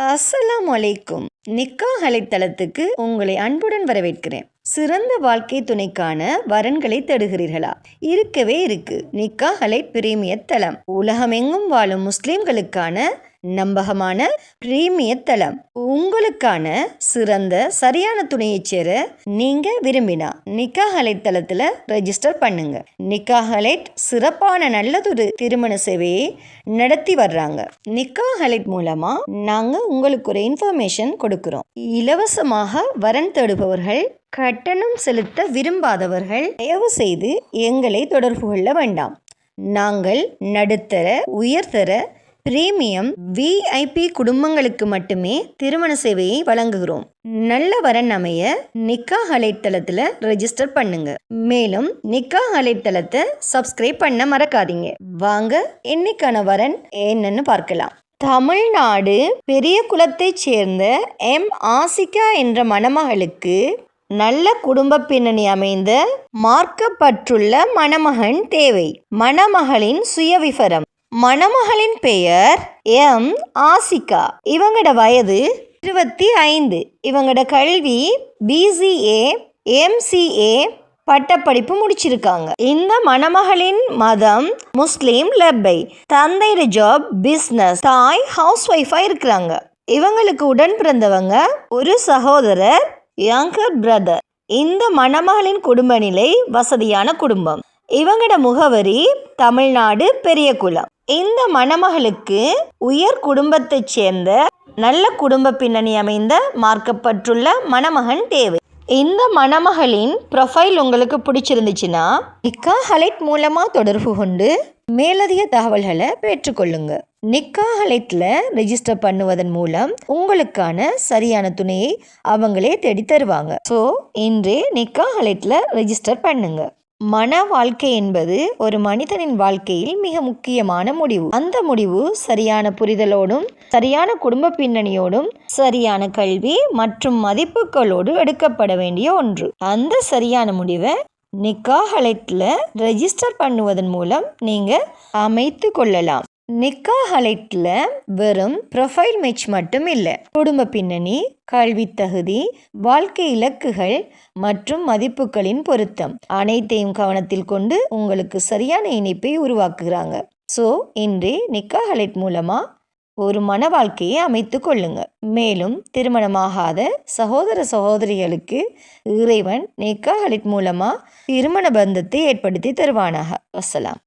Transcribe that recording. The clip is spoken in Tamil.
அஸ்ஸலாமு அலைக்கும். நிக்காஹ் அலைத்தளத்துக்கு உங்களை அன்புடன் வரவேற்கிறேன். சிறந்த வாழ்க்கை துணைக்கான வரன்களை தேடுகிறீர்களா? இருக்கவே இருக்கு நிக்காஹ் அலை பிரீமியர் தளம். உலகமெங்கும் வாழும் முஸ்லிம்களுக்கான நம்பகமான பிரீமியர் தளம். உங்களுக்கான சிறந்த சரியான துணையை சேர நீங்க விரும்பினா நிக்காஹ் அலைத்தளத்துல ரெஜிஸ்டர் பண்ணுங்க. நிக்காஹ் அலைட் சிறப்பான நல்லதொரு திருமண சேவையை நடத்தி வர்றாங்க. நிக்காஹ் அலைட் மூலமா நாங்க உங்களுக்கு ஒரு இன்ஃபர்மேஷன் கொடுக்கிறோம். இலவசமாக வரன் தேடுபவர்கள், கட்டணம் செலுத்த விரும்பாதவர்கள் தயவு செய்து எங்களை தொடர்பு கொள்ள வேண்டாம். நாங்கள் நடுத்தர, உயர்தர, பிரீமியம், விஐபி குடும்பங்களுக்கு மட்டுமே திருமண சேவையை வழங்குகிறோம். நல்ல வரன் அமைய நிக்காஹ் அலைத்தளத்துல ரெஜிஸ்டர் பண்ணுங்க. மேலும் நிக்காஹ் அலைத்தளத்தை சப்ஸ்கிரைப் பண்ண மறக்காதீங்க. வாங்க இன்னைக்கான வரன் என்னன்னு பார்க்கலாம். தமிழ்நாடு பெரிய குளத்தைச் சேர்ந்த ஆசிகா என்ற மணமகளுக்கு நல்ல குடும்ப பின்னணி அமைந்த மார்க்கப்பட்டுள்ள மணமகன் தேவை. மணமகளின் சுயவிவரம். மணமகளின் பெயர் ஆசிகா. இவங்களோட வயது 25. இவங்களோட கல்வி BCA MCA பட்டப்படிப்பு முடிச்சிருக்காங்க. இந்த மணமகளின் மதம் முஸ்லிம் லப்பை. தந்தையோட ஜாப் பிஸ்னஸ். தாய் ஹவுஸ் ஒய்ஃபா இருக்கிறாங்க. இவங்களுக்கு உடன் பிறந்தவங்க ஒரு சகோதரர், யங்கர் பிரதர். இந்த மணமகளின் குடும்ப நிலை வசதியான குடும்பம். இவங்களோட முகவரி தமிழ்நாடு பெரியகுளம். இந்த மணமகளுக்கு உயர் குடும்பத்தைச் சேர்ந்த நல்ல குடும்ப பின்னணி அமைந்த மார்க்கப்பட்டுள்ள மணமகன் தேவை. இந்த மணமகளின் ப்ரொஃபைல் உங்களுக்கு பிடிச்சிருந்துச்சுன்னா நிக்காஹ் அலைட் மூலமா தொடர்பு கொண்டு மேலதிக தகவல்களை பெற்றுக்கொள்ளுங்க. நிக்காஹ் அலைட்ல ரெஜிஸ்டர் பண்ணுவதன் மூலம் உங்களுக்கான சரியான துணையை அவங்களே தேடி தருவாங்க. ஸோ இன்றே நிக்காஹ் அலைட்ல ரெஜிஸ்டர் பண்ணுங்க. மன வாழ்க்கை என்பது ஒரு மனிதனின் வாழ்க்கையில் மிக முக்கியமான முடிவு. அந்த முடிவு சரியான புரிதலோடும், சரியான குடும்ப பின்னணியோடும், சரியான கல்வி மற்றும் மதிப்புகளோடு எடுக்கப்பட வேண்டிய ஒன்று. அந்த சரியான முடிவை நிக்காஹ் அலைட்ல ரெஜிஸ்டர் பண்ணுவதன் மூலம் நீங்க அமைத்து கொள்ளலாம். நிக்காஹ் அலைட்ல வெறும் ப்ரொஃபைல் மேட்ச் மட்டும் இல்லை, குடும்ப பின்னணி, கல்வி தகுதி, வாழ்க்கை இலக்குகள் மற்றும் மதிப்புகளின் பொருத்தம் அனைத்தையும் கவனத்தில் கொண்டு உங்களுக்கு சரியான இணைப்பை உருவாக்குகிறாங்க. ஸோ இன்றே நிக்காஹ் அலைட் மூலமா ஒரு மன வாழ்க்கையை அமைத்து கொள்ளுங்க. மேலும் திருமணமாகாத சகோதர சகோதரிகளுக்கு இறைவன் நிக்காஹ் அலைட் மூலமா திருமண பந்தத்தை ஏற்படுத்தி தருவானாக. வஸ்ஸலாம்.